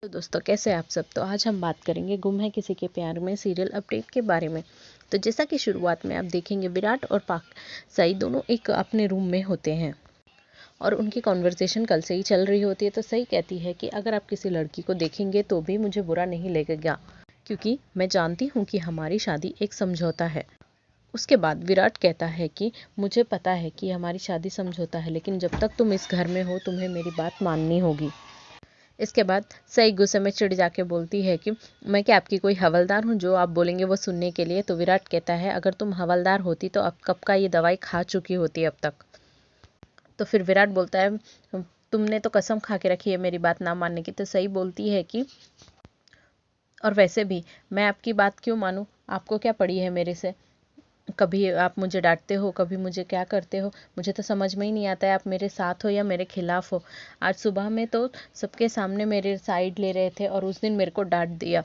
तो दोस्तों कैसे हैं आप सब। तो आज हम बात करेंगे गुम है किसी के प्यार में सीरियल अपडेट के बारे में। तो जैसा कि शुरुआत में आप देखेंगे विराट और पाक सई दोनों एक अपने रूम में होते हैं और उनकी कॉन्वर्सेशन कल से ही चल रही होती है। तो सई कहती है कि अगर आप किसी लड़की को देखेंगे तो भी मुझे बुरा नहीं लगेगा, क्योंकि मैं जानती हूँ कि हमारी शादी एक समझौता है। उसके बाद विराट कहता है कि मुझे पता है कि हमारी शादी समझौता है, लेकिन जब तक तुम इस घर में हो तुम्हें मेरी बात माननी होगी। इसके बाद सई गुस्से में चिढ़ जाके बोलती है कि मैं क्या आपकी कोई हवलदार हूँ जो आप बोलेंगे वो सुनने के लिए। तो विराट कहता है अगर तुम हवलदार होती तो अब कब का ये दवाई खा चुकी होती अब तक। तो फिर विराट बोलता है तुमने तो कसम खा के रखी है मेरी बात ना मानने की। तो सई बोलती है कि और वैसे भी मैं आपकी बात क्यों मानूं, आपको क्या पड़ी है मेरे से। कभी आप मुझे डांटते हो, कभी मुझे क्या करते हो, मुझे तो समझ में ही नहीं आता है आप मेरे साथ हो या मेरे खिलाफ हो। आज सुबह में तो सबके सामने मेरे साइड ले रहे थे और उस दिन मेरे को डांट दिया।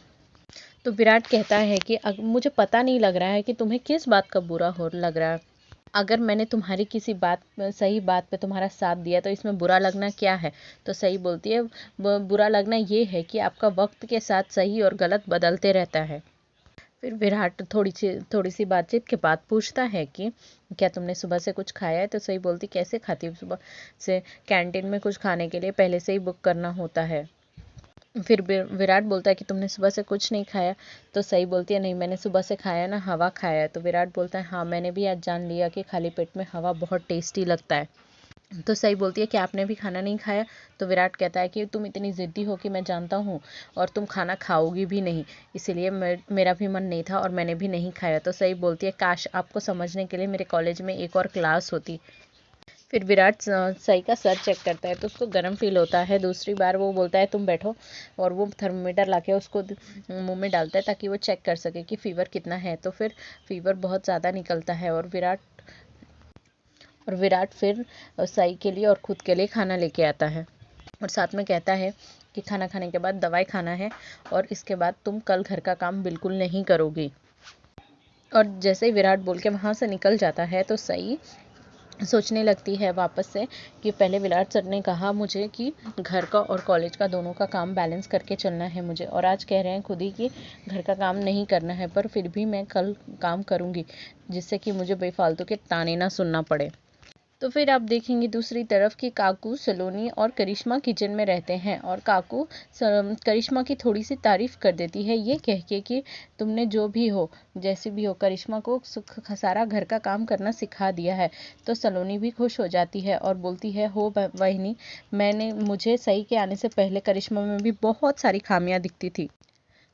तो विराट कहता है कि मुझे पता नहीं लग रहा है कि तुम्हें किस बात का बुरा हो लग रहा है। अगर मैंने तुम्हारी किसी बात सही बात पे तुम्हारा साथ दिया तो इसमें बुरा लगना क्या है। तो सही बोलती है बुरा लगना ये है कि आपका वक्त के साथ सही और गलत बदलते रहता है। फिर विराट थोड़ी सी बातचीत के बाद पूछता है कि क्या तुमने सुबह से कुछ खाया है। तो सही बोलती कैसे खाती हूँ सुबह से, कैंटीन में कुछ खाने के लिए पहले से ही बुक करना होता है। फिर विराट बोलता है कि तुमने सुबह से कुछ नहीं खाया। तो सही बोलती है नहीं मैंने सुबह से खाया ना, हवा खाया है। तो विराट बोलता है हाँ मैंने भी आज जान लिया कि खाली पेट में हवा बहुत टेस्टी लगता है। तो सही बोलती है कि आपने भी खाना नहीं खाया। तो विराट कहता है कि तुम इतनी ज़िद्दी हो कि मैं जानता हूँ और तुम खाना खाओगी भी नहीं, इसीलिए मेरा भी मन नहीं था और मैंने भी नहीं खाया। तो सही बोलती है काश आपको समझने के लिए मेरे कॉलेज में एक और क्लास होती। फिर विराट सई का सर चेक करता है तो उसको गर्म फील होता है। दूसरी बार वो बोलता है तुम बैठो, और वो थर्मोमीटर लाके उसको मुंह में डालता है ताकि वो चेक कर सके कि फ़ीवर कितना है। तो फिर फ़ीवर बहुत ज़्यादा निकलता है और विराट फिर साई के लिए और खुद के लिए खाना लेके आता है और साथ में कहता है कि खाना खाने के बाद दवाई खाना है और इसके बाद तुम कल घर का काम बिल्कुल नहीं करोगी। और जैसे ही विराट बोल के वहाँ से निकल जाता है तो सई सोचने लगती है वापस से कि पहले विराट सर ने कहा मुझे कि घर का और कॉलेज का दोनों का काम बैलेंस करके चलना है मुझे, और आज कह रहे हैं खुद ही कि घर का काम नहीं करना है, पर फिर भी मैं कल काम करूँगी जिससे कि मुझे बेफालतू के ताने ना सुनना पड़े। तो फिर आप देखेंगे दूसरी तरफ कि काकू सलोनी और करिश्मा किचन में रहते हैं और काकू करिश्मा की थोड़ी सी तारीफ कर देती है ये कह के कि तुमने जो भी हो जैसे भी हो करिश्मा को सारा घर का काम करना सिखा दिया है। तो सलोनी भी खुश हो जाती है और बोलती है हो वहिनी, मुझे सही के आने से पहले करिश्मा में भी बहुत सारी खामियां दिखती थी,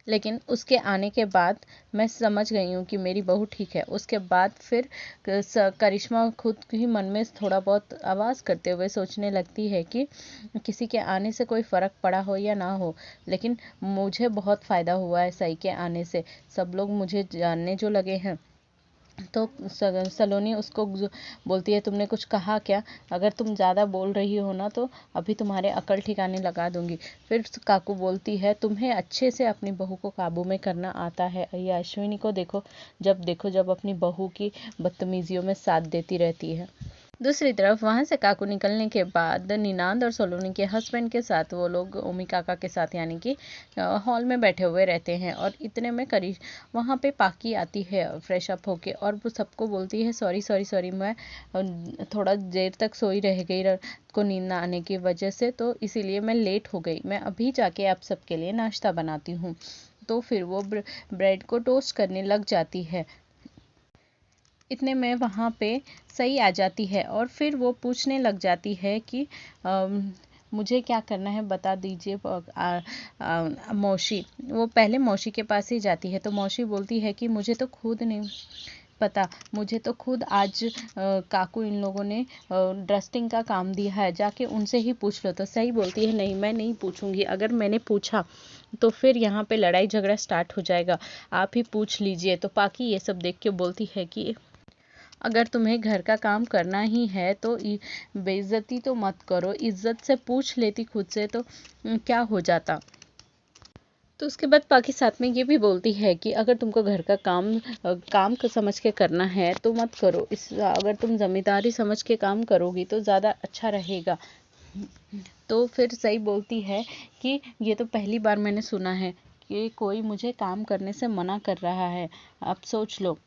लेकिन उसके आने के बाद मैं समझ गई हूँ कि मेरी बहू ठीक है। उसके बाद फिर करिश्मा खुद ही मन में थोड़ा बहुत आवाज़ करते हुए सोचने लगती है कि किसी के आने से कोई फ़र्क पड़ा हो या ना हो, लेकिन मुझे बहुत फ़ायदा हुआ है सही के आने से। सब लोग मुझे जानने जो लगे हैं। तो सलोनी उसको बोलती है तुमने कुछ कहा क्या, अगर तुम ज़्यादा बोल रही हो ना तो अभी तुम्हारे अकल ठिकाने लगा दूंगी। फिर काकू बोलती है तुम्हें अच्छे से अपनी बहू को काबू में करना आता है, ये अश्विनी को देखो जब अपनी बहू की बदतमीजियों में साथ देती रहती है। दूसरी तरफ वहां से काकू निकलने के बाद निनांद और सलोनी के हस्बैंड के साथ वो लोग ओमी काका के साथ यानी कि हॉल में बैठे हुए रहते हैं और इतने में करीश वहाँ पे पाकी आती है फ्रेश अप होके और वो सबको बोलती है सॉरी सॉरी सॉरी, मैं थोड़ा देर तक सोई रह गई को नींद ना आने की वजह से, तो इसीलिए मैं लेट हो गई, मैं अभी जाके आप सबके लिए नाश्ता बनाती हूँ। तो फिर वो ब्रेड को टोस्ट करने लग जाती है। इतने में वहाँ पे सही आ जाती है और फिर वो पूछने लग जाती है कि मुझे क्या करना है बता दीजिए मौसी। वो पहले मौसी के पास ही जाती है तो मौसी बोलती है कि मुझे तो खुद नहीं पता, मुझे तो खुद आज काकू इन लोगों ने डस्टिंग का काम दिया है, जाके उनसे ही पूछ लो। तो सही बोलती है नहीं मैं नहीं पूछूंगी, अगर मैंने पूछा तो फिर यहाँ पे लड़ाई झगड़ा स्टार्ट हो जाएगा, आप ही पूछ लीजिए। तो पाकी ये सब देख के बोलती है कि अगर तुम्हें घर का काम करना ही है तो बेइज्जती तो मत करो, इज्जत से पूछ लेती खुद से तो क्या हो जाता। तो उसके बाद पाकि साथ में ये भी बोलती है कि अगर तुमको घर का काम को समझ के करना है तो मत करो, अगर तुम जमींदारी समझ के काम करोगी तो ज़्यादा अच्छा रहेगा। तो फिर सई बोलती है कि ये तो पहली बार मैंने सुना है कि कोई मुझे काम करने से मना कर रहा है, अब सोच लो।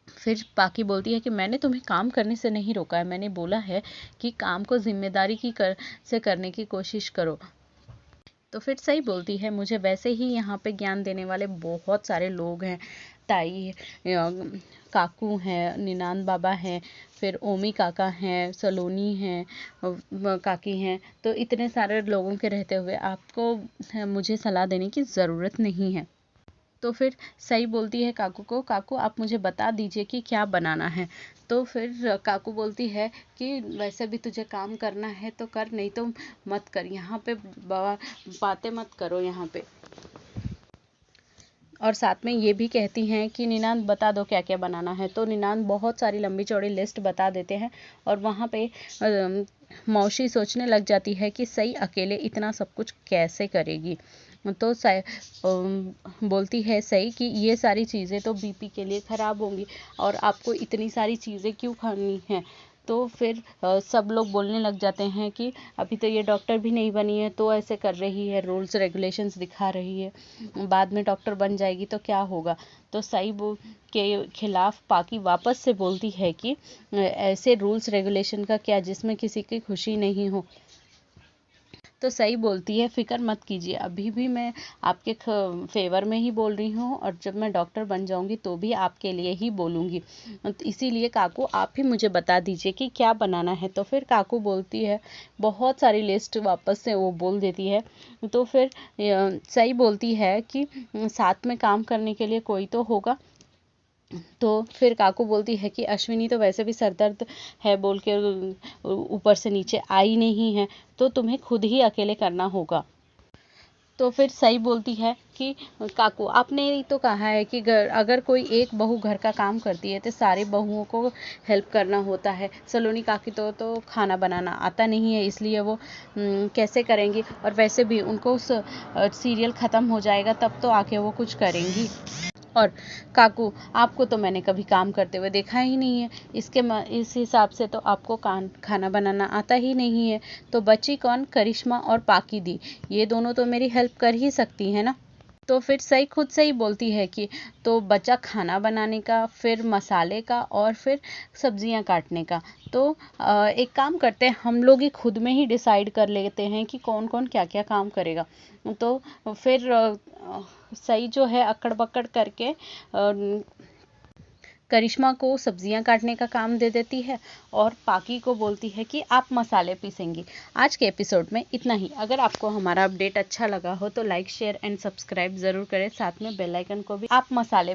फिर पाकी बोलती है कि मैंने तुम्हें काम करने से नहीं रोका है, मैंने बोला है कि काम को जिम्मेदारी से करने की कोशिश करो। तो फिर सही बोलती है, मुझे वैसे ही यहाँ पे ज्ञान देने वाले बहुत सारे लोग हैं, ताई काकू हैं, निनान बाबा हैं, फिर ओमी काका हैं, सलोनी हैं, काकी हैं, तो इतने सारे लोगों के रहते हुए आपको मुझे सलाह देने की ज़रूरत नहीं है। तो फिर सई बोलती है काकू को, काकू आप मुझे बता दीजिए कि क्या बनाना है। तो फिर काकू बोलती है कि वैसे भी तुझे काम करना है तो कर, नहीं तो मत कर, यहाँ पे बातें मत करो यहाँ पे। और साथ में ये भी कहती हैं कि निनांद बता दो क्या क्या बनाना है। तो निनांद बहुत सारी लंबी चौड़ी लिस्ट बता देते हैं और वहाँ पे मौसी सोचने लग जाती है कि सई अकेले इतना सब कुछ कैसे करेगी। तो बोलती है सई कि ये सारी चीज़ें तो बीपी के लिए ख़राब होंगी और आपको इतनी सारी चीज़ें क्यों खानी हैं। तो फिर सब लोग बोलने लग जाते हैं कि अभी तो ये डॉक्टर भी नहीं बनी है तो ऐसे कर रही है, रूल्स रेगुलेशंस दिखा रही है, बाद में डॉक्टर बन जाएगी तो क्या होगा। तो सई के खिलाफ पाकी वापस से बोलती है कि ऐसे रूल्स रेगुलेशन का क्या जिसमें किसी की खुशी नहीं हो। तो सही बोलती है, फिक्र मत कीजिए, अभी भी मैं आपके फेवर में ही बोल रही हूँ और जब मैं डॉक्टर बन जाऊंगी तो भी आपके लिए ही बोलूँगी। इसीलिए काकू आप ही मुझे बता दीजिए कि क्या बनाना है। तो फिर काकू बोलती है, बहुत सारी लिस्ट वापस से वो बोल देती है। तो फिर सही बोलती है कि साथ में काम करने के लिए कोई तो होगा। तो फिर काकू बोलती है कि अश्विनी तो वैसे भी सरदर्द है बोल के ऊपर से नीचे आई नहीं है, तो तुम्हें खुद ही अकेले करना होगा। तो फिर सही बोलती है कि काकू आपने ही तो कहा है कि अगर कोई एक बहू घर का काम करती है तो सारे बहुओं को हेल्प करना होता है। सलोनी काकी तो खाना बनाना आता नहीं है, इसलिए वो कैसे करेंगी, और वैसे भी उनको सीरियल ख़त्म हो जाएगा तब तो आके वो कुछ करेंगी। और काकू आपको तो मैंने कभी काम करते हुए देखा ही नहीं है, इस हिसाब से तो आपको खाना बनाना आता ही नहीं है, तो बची कौन, करिश्मा और पाकी दी, ये दोनों तो मेरी हेल्प कर ही सकती है ना। तो फिर सही खुद से ही बोलती है कि तो बचा खाना बनाने का, फिर मसाले का और फिर सब्जियां काटने का। तो एक काम करते हैं, हम लोग ही खुद में ही डिसाइड कर लेते हैं कि कौन कौन क्या क्या काम करेगा। तो फिर सही जो है अकड़ बकड़ करके करिश्मा को सब्जियां काटने का काम दे देती है और पाकी को बोलती है कि आप मसाले पीसेंगी। आज के एपिसोड में इतना ही। अगर आपको हमारा अपडेट अच्छा लगा हो तो लाइक शेयर एंड सब्सक्राइब ज़रूर करें, साथ में बेल आइकन को भी। आप मसाले